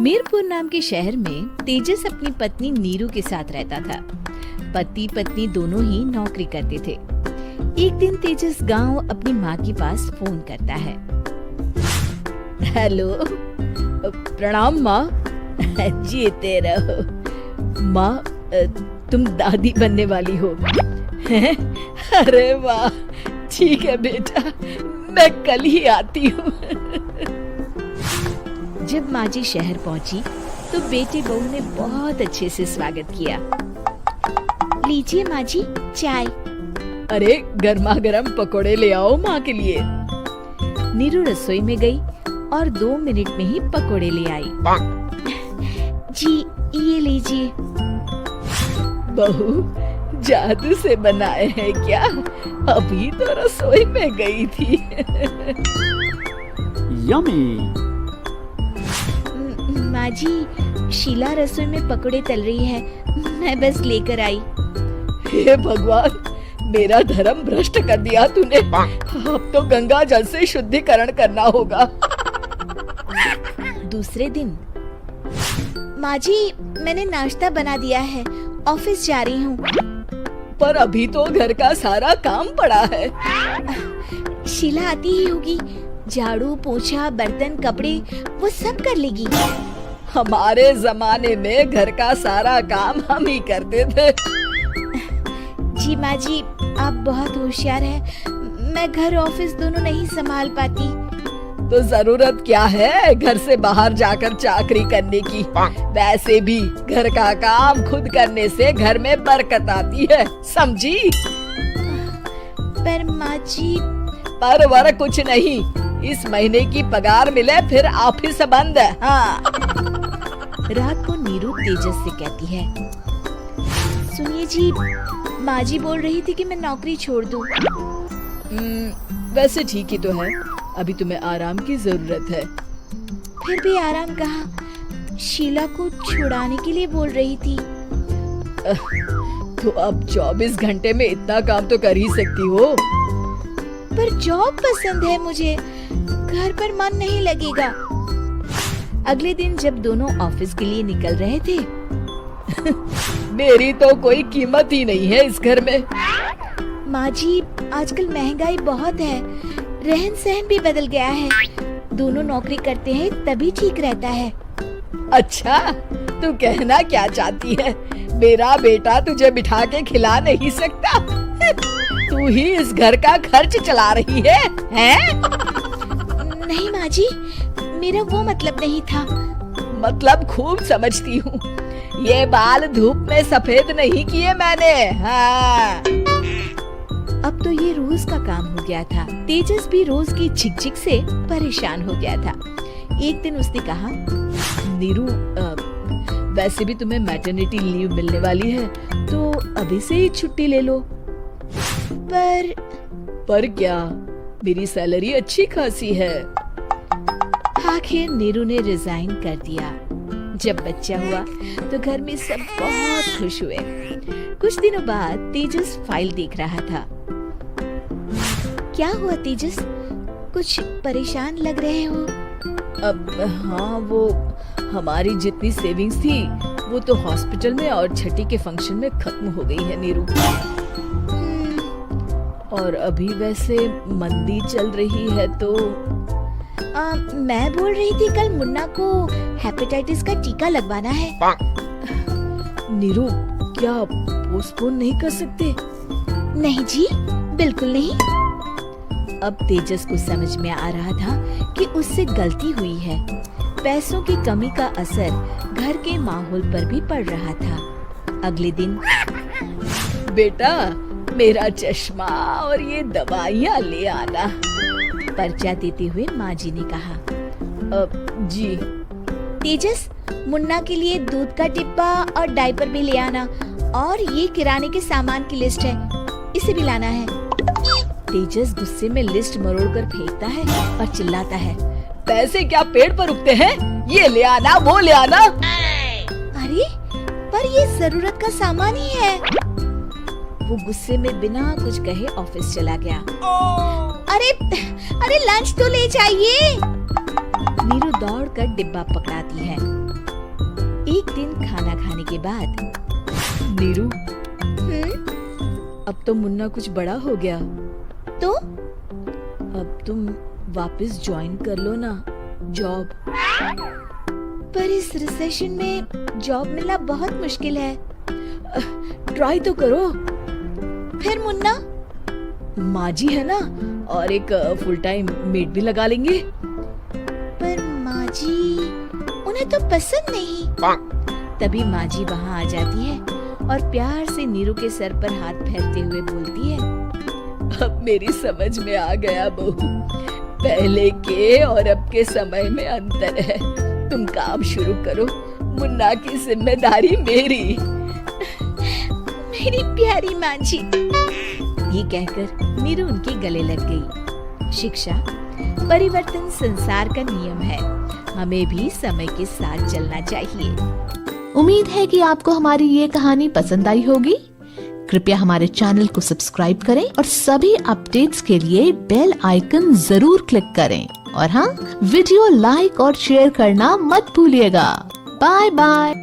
मीरपुर नाम के शहर में तेजस अपनी पत्नी नीरू के साथ रहता था। पति पत्नी दोनों ही नौकरी करते थे। एक दिन तेजस गांव अपनी माँ के पास फोन करता है। हेलो, प्रणाम माँ। जीते रहो माँ, तुम दादी बनने वाली हो। अरे वाह, ठीक है बेटा, मैं कल ही आती हूँ। जब माँ जी शहर पहुंची तो बेटे बहू ने बहुत अच्छे से स्वागत किया। लीजिए माँ जी चाय। अरे गर्मा गर्म पकोड़े ले आओ माँ के लिए। नीरू रसोई में गई और 2 मिनट में ही पकोड़े ले आई। जी ये लीजिए। बहू जादू से बनाए हैं क्या? अभी तो रसोई में गई थी। यम्मी। माँ जी, शीला रसोई में पकोड़े तल रही है, मैं बस लेकर आई। हे भगवान, मेरा धर्म भ्रष्ट कर दिया तूने। अब तो गंगा जल से शुद्धिकरण करना होगा। दूसरे दिन, माँ जी मैंने नाश्ता बना दिया है, ऑफिस जा रही हूँ। पर अभी तो घर का सारा काम पड़ा है। शीला आती ही होगी, झाड़ू पोछा बर्तन कपड़े वो सब कर लेगी। हमारे जमाने में घर का सारा काम हम ही करते थे। जी माँ जी, आप बहुत होशियार हैं, मैं घर ऑफिस दोनों नहीं संभाल पाती। तो जरूरत क्या है घर से बाहर जाकर चाकरी करने की? वैसे भी घर का काम खुद करने से घर में बरकत आती है, समझी? पर माँ जी। पर वर कुछ नहीं, इस महीने की पगार मिले फिर ऑफिस बंद है। हाँ। रात को नीरू तेजस से कहती है, सुनिए जी, माँ जी बोल रही थी कि मैं नौकरी छोड़ दूं। वैसे ठीक ही तो है, अभी तुम्हें आराम की जरूरत है। फिर भी आराम कहाँ, शीला को छुड़ाने के लिए बोल रही थी। तो अब 24 घंटे में इतना काम तो कर ही सकती हो। पर जॉब पसंद है मुझे, घर पर मन नहीं लगेगा। अगले दिन जब दोनों ऑफिस के लिए निकल रहे थे, मेरी तो कोई कीमत ही नहीं है इस घर में। माँ जी, आजकल महंगाई बहुत है, रहन सहन भी बदल गया है, दोनों नौकरी करते हैं तभी ठीक रहता है। अच्छा, तू कहना क्या चाहती है? मेरा बेटा तुझे बिठा के खिला नहीं सकता? तू ही इस घर का खर्च चला रही है, हैं? नहीं माँ जी, मेरा वो मतलब नहीं था। मतलब खूब समझती हूँ, ये बाल धूप में सफेद नहीं किए मैंने। हाँ। अब तो ये रोज का काम हो गया था। तेजस भी रोज की झिकझिक से परेशान हो गया था। एक दिन उसने कहा, नीरू, वैसे भी तुम्हें मैटरनिटी लीव मिलने वाली है, तो अभी से ही छुट्टी ले लो। पर क्या, मेरी सैलरी अच्छी खासी है। आखिर नीरू ने रिजाइन कर दिया। जब बच्चा हुआ तो घर में सब बहुत खुश हुए। कुछ दिनों बाद तेजस फाइल देख रहा था। क्या हुआ तेजस, कुछ परेशान लग रहे हो? अब हाँ, वो हमारी जितनी सेविंग्स थी वो तो हॉस्पिटल में और छठी के फंक्शन में खत्म हो गई है नीरू। और अभी वैसे मंदी चल रही है तो मैं बोल रही थी कल मुन्ना को हेपेटाइटिस का टीका लगवाना है। नीरू, क्या पोस्टपोन नहीं कर सकते? नहीं जी, बिल्कुल नहीं। अब तेजस को समझ में आ रहा था कि उससे गलती हुई है। पैसों की कमी का असर घर के माहौल पर भी पड़ रहा था। अगले दिन, बेटा मेरा चश्मा और ये दवाइयाँ ले आना, पर्चा देते हुए माँ जी ने कहा। जी। तेजस, मुन्ना के लिए दूध का डिब्बा और डायपर भी ले आना, और ये किराने के सामान की लिस्ट है, इसे भी लाना है। तेजस गुस्से में लिस्ट मरोड़कर फेंकता है और चिल्लाता है, पैसे क्या पेड़ पर उगते हैं? ये ले आना, वो ले आना। अरे पर ये जरूरत का सामान ही है। वो गुस्से में बिना कुछ कहे ऑफिस चला गया। अरे लंच तो ले जाइए। नीरू दौड़कर डिब्बा पकड़ाती है। एक दिन खाना खाने के बाद, नीरू, अब तो मुन्ना कुछ बड़ा हो गया, तो अब तुम वापस ज्वाइन कर लो ना जॉब। पर इस रिसेशन में जॉब मिलना बहुत मुश्किल है। ट्राई तो करो। फिर मुन्ना? माँ जी है ना, और एक फुल टाइम मेड भी लगा लेंगे। पर माँ जी, उन्हें तो पसंद नहीं। तभी माँ जी वहाँ आ जाती है और प्यार से नीरू के सर पर हाथ फेरते हुए बोलती है, अब मेरी समझ में आ गया बहू, पहले के और अब के समय में अंतर है। तुम काम शुरू करो, मुन्ना की जिम्मेदारी मेरी। मेरी प्यारी माँ जी। ये कहकर नीरू उनके गले लग गई। शिक्षा, परिवर्तन संसार का नियम है, हमें भी समय के साथ चलना चाहिए। उम्मीद है कि आपको हमारी ये कहानी पसंद आई होगी। कृपया हमारे चैनल को सब्सक्राइब करें और सभी अपडेट्स के लिए बेल आइकन जरूर क्लिक करें। और हाँ, वीडियो लाइक और शेयर करना मत भूलिएगा। Bye bye.